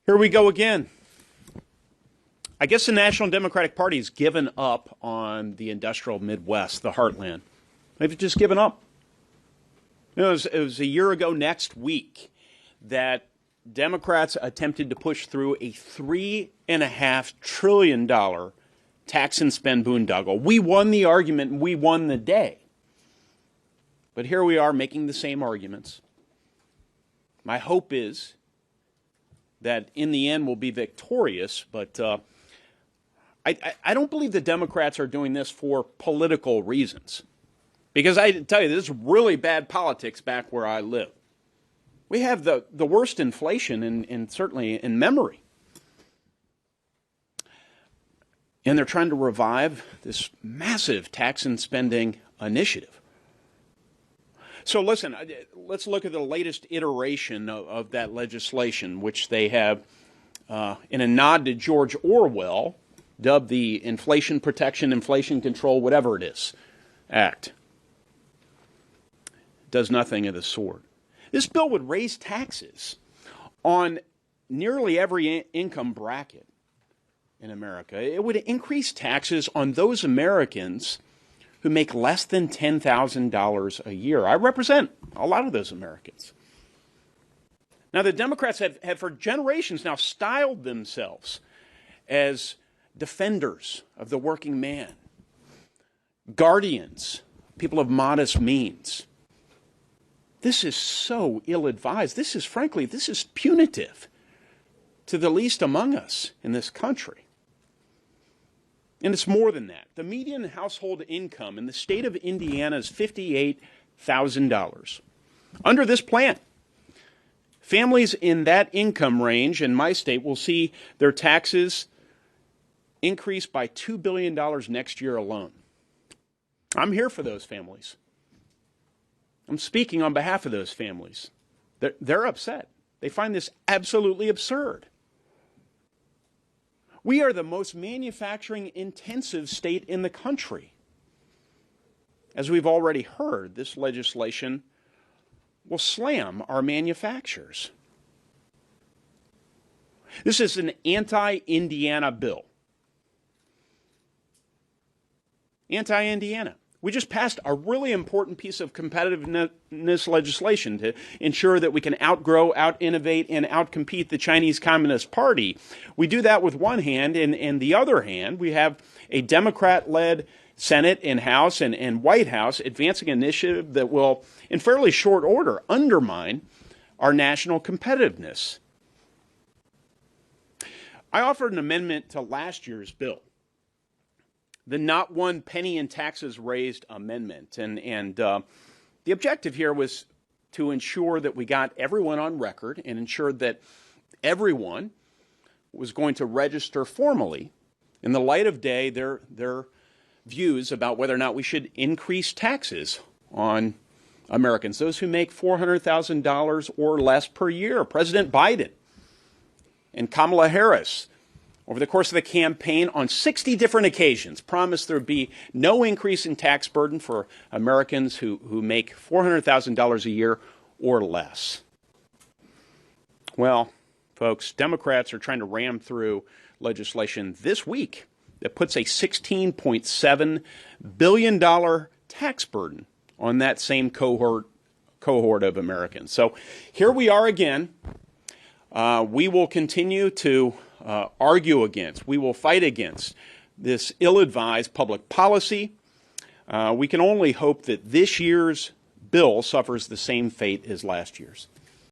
Here we go again. I guess the National Democratic Party has given up on the industrial Midwest, the heartland. They've just given up. It was a year ago next week that Democrats attempted to push through a $3.5 trillion tax and spend boondoggle. We won the argument and we won the day. But here we are making the same arguments. My hope is that in the end we'll be victorious, but I don't believe the Democrats are doing this for political reasons. Because I tell you, this is really bad politics back where I live. We have the worst inflation in certainly in memory. And they're trying to revive this massive tax and spending initiative. So listen, let's look at the latest iteration of that legislation, which they have, in a nod to George Orwell, dubbed the Inflation Protection, Inflation Control, whatever it is, Act. It does nothing of the sort. This bill would raise taxes on nearly every income bracket in America. It would increase taxes on those Americans who make less than $10,000 a year. I represent a lot of those Americans. Now, the Democrats have for generations now styled themselves as defenders of the working man, guardians, people of modest means. This is so ill-advised. This is punitive to the least among us in this country. And it's more than that. The median household income in the state of Indiana is $58,000. Under this plan, families in that income range in my state will see their taxes increase by $2 billion next year alone. I'm here for those families. I'm speaking on behalf of those families. They're upset. They find this absolutely absurd. We are the most manufacturing-intensive state in the country. As we've already heard, this legislation will slam our manufacturers. This is an anti-Indiana bill. Anti-Indiana. We just passed a really important piece of competitiveness legislation to ensure that we can outgrow, out-innovate, and out-compete the Chinese Communist Party. We do that with one hand, and the other hand, we have a Democrat-led Senate and House and White House advancing an initiative that will, in fairly short order, undermine our national competitiveness. I offered an amendment to last year's bill, the Not One Penny in Taxes Raised amendment. And the objective here was to ensure that we got everyone on record and ensured that everyone was going to register formally in the light of day their views about whether or not we should increase taxes on Americans, those who make $400,000 or less per year. President Biden and Kamala Harris, over the course of the campaign, on 60 different occasions, promised there would be no increase in tax burden for Americans who make $400,000 a year or less. Well, folks, Democrats are trying to ram through legislation this week that puts a $16.7 billion tax burden on that same cohort of Americans. So here we are again. We will continue to argue against, we will fight against this ill-advised public policy. We can only hope that this year's bill suffers the same fate as last year's.